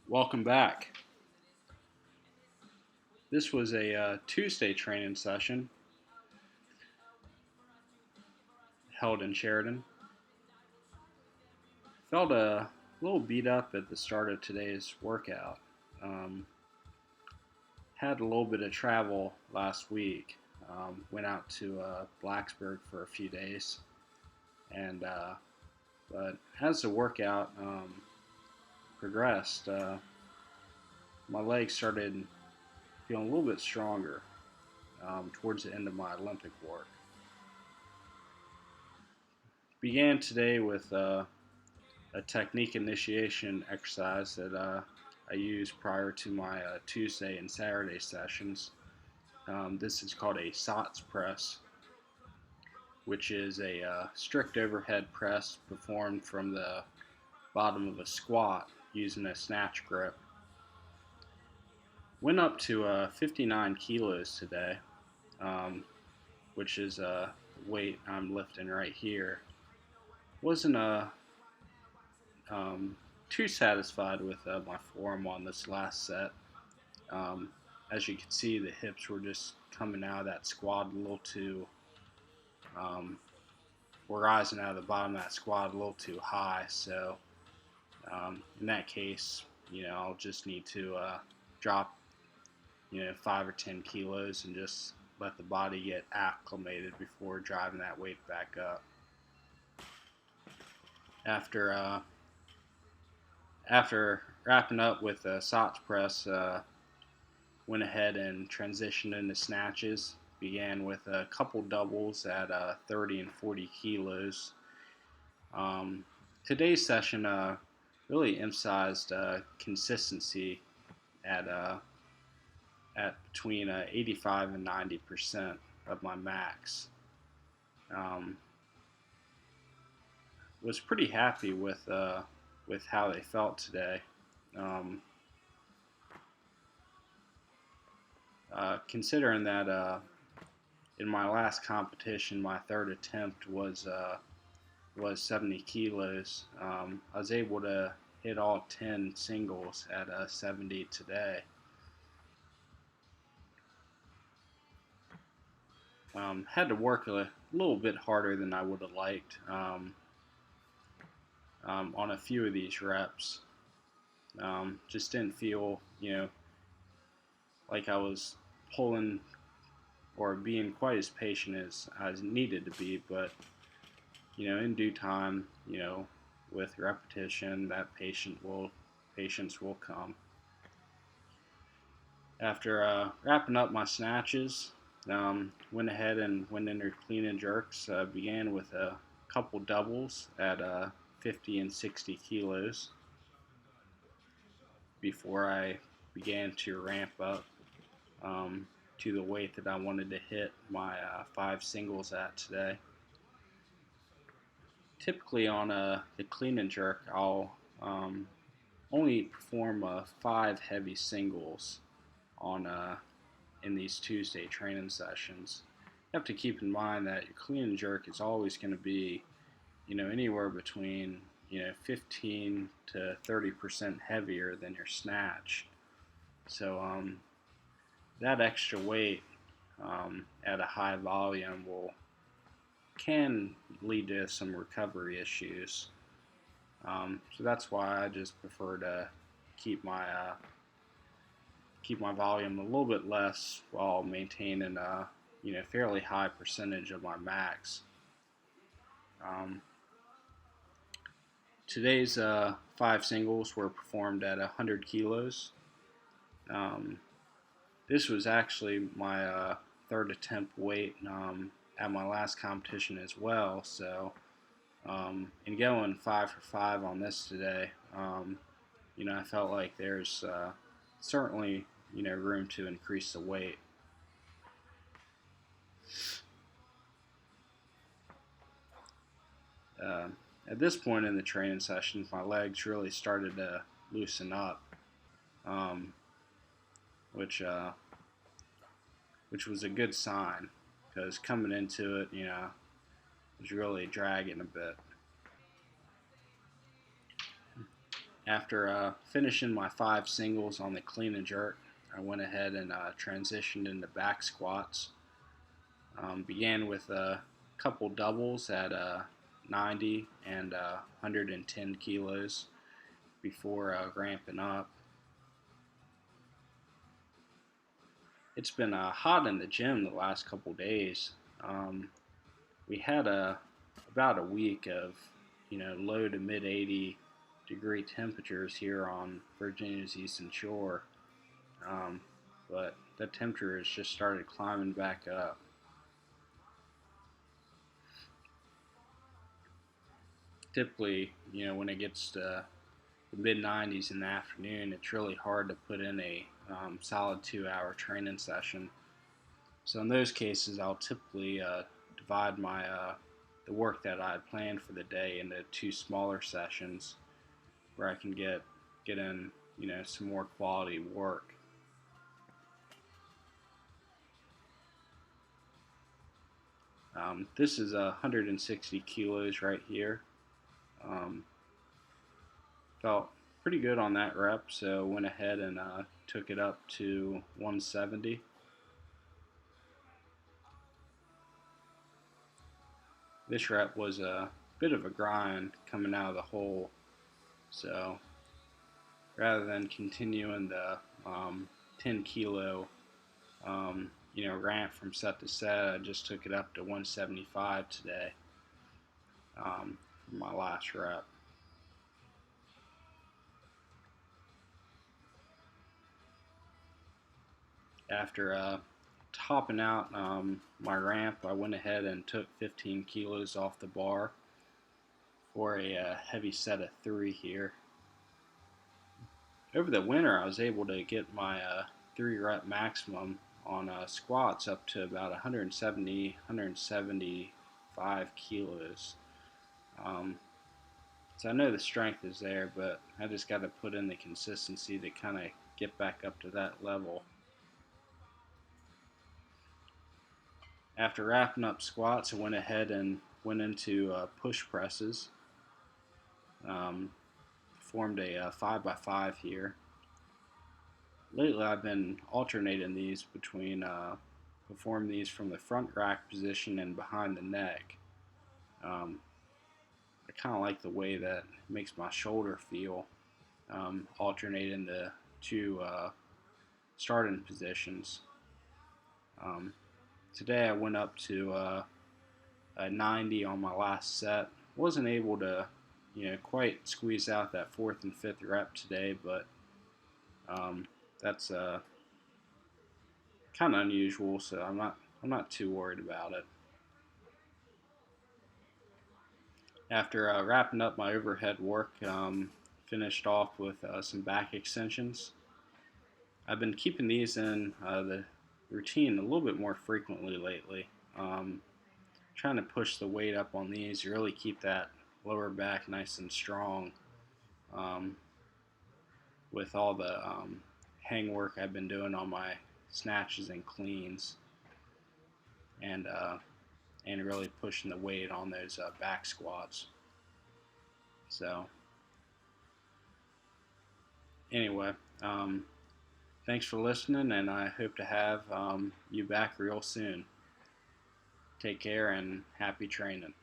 Welcome back. This was a Tuesday training session held in Cheriton. Felt a little beat up at the start of today's workout. Um, had a little bit of travel last week. Went out to Blacksburg for a few days, and but as the workout progressed, my legs started feeling a little bit stronger towards the end of my Olympic work. Began today with a technique initiation exercise that I use prior to my Tuesday and Saturday sessions. This is called a SOTS press, which is a strict overhead press performed from the bottom of a squat using a snatch grip. Went up to 59 kilos today, which is a weight I'm lifting right here. Wasn't too satisfied with my form on this last set. Um, as you can see, the hips were just coming out of that squat a little too, um, were rising out of the bottom of that squat a little too high. So in that case, I'll just need to drop, 5 or 10 kilos and just let the body get acclimated before driving that weight back up. After after wrapping up with a SOTS press, went ahead and transitioned into snatches. Began with a couple doubles at 30 and 40 kilos. Today's session really emphasized consistency at between 85 and 90% of my max. Was pretty happy with how they felt today. Um, Considering that in my last competition, my third attempt was 70 kilos. I was able to hit all 10 singles at 70 today. Had to work a little bit harder than I would have liked on a few of these reps. Just didn't feel, like I was pulling or being quite as patient as I needed to be, but in due time, with repetition, that patience will come. After wrapping up my snatches, went ahead and went into clean and jerks. Began with a couple doubles at 50 and 60 kilos before I began to ramp up to the weight that I wanted to hit my 5 singles at today. Typically on the clean and jerk, I'll only perform 5 heavy singles on in these Tuesday training sessions. You have to keep in mind that your clean and jerk is always going to be, anywhere between 15 to 30% heavier than your snatch. So that extra weight at a high volume can lead to some recovery issues. So that's why I just prefer to keep my volume a little bit less while maintaining a fairly high percentage of my max. Um, Today's 5 singles were performed at 100 kilos. Um, this was actually my third attempt weight at my last competition as well. So, in going 5 for 5 on this today, I felt like there's certainly room to increase the weight. Uh, at this point in the training sessions, my legs really started to loosen up, um, which which was a good sign because coming into it, was really dragging a bit. After finishing my 5 singles on the clean and jerk, I went ahead and transitioned into back squats. Began with a couple doubles at 90 and 110 kilos before ramping up. It's been hot in the gym the last couple days. We had about a week of low to mid 80-degree temperatures here on Virginia's Eastern Shore, but the temperature has just started climbing back up. Typically, when it gets to the mid 90s in the afternoon, it's really hard to put in a solid 2-hour training session. So in those cases, I'll typically divide my the work that I had planned for the day into 2 smaller sessions where I can get in some more quality work. This is 160 kilos right here. Felt pretty good on that rep, so went ahead and took it up to 170. This rep was a bit of a grind coming out of the hole, so rather than continuing the 10 kilo ramp from set to set, I just took it up to 175 today for my last rep. After topping out my ramp, I went ahead and took 15 kilos off the bar for a heavy set of 3 here. Over the winter, I was able to get my 3 rep maximum on squats up to about 170, 175 kilos. So I know the strength is there, but I just got to put in the consistency to kind of get back up to that level. After wrapping up squats, I went ahead and went into push presses. Performed a 5x5 here. Lately, I've been alternating these between perform these from the front rack position and behind the neck. I kind of like the way that makes my shoulder feel, alternating the 2 starting positions. Today I went up to a 90 on my last set. Wasn't able to, quite squeeze out that 4th and 5th rep today, but that's kind of unusual, so I'm not too worried about it. After wrapping up my overhead work, finished off with some back extensions. I've been keeping these in the routine a little bit more frequently lately. Trying to push the weight up on these, really keep that lower back nice and strong with all the hang work I've been doing on my snatches and cleans, and really pushing the weight on those back squats. So anyway, thanks for listening, and I hope to have you back real soon. Take care and happy training.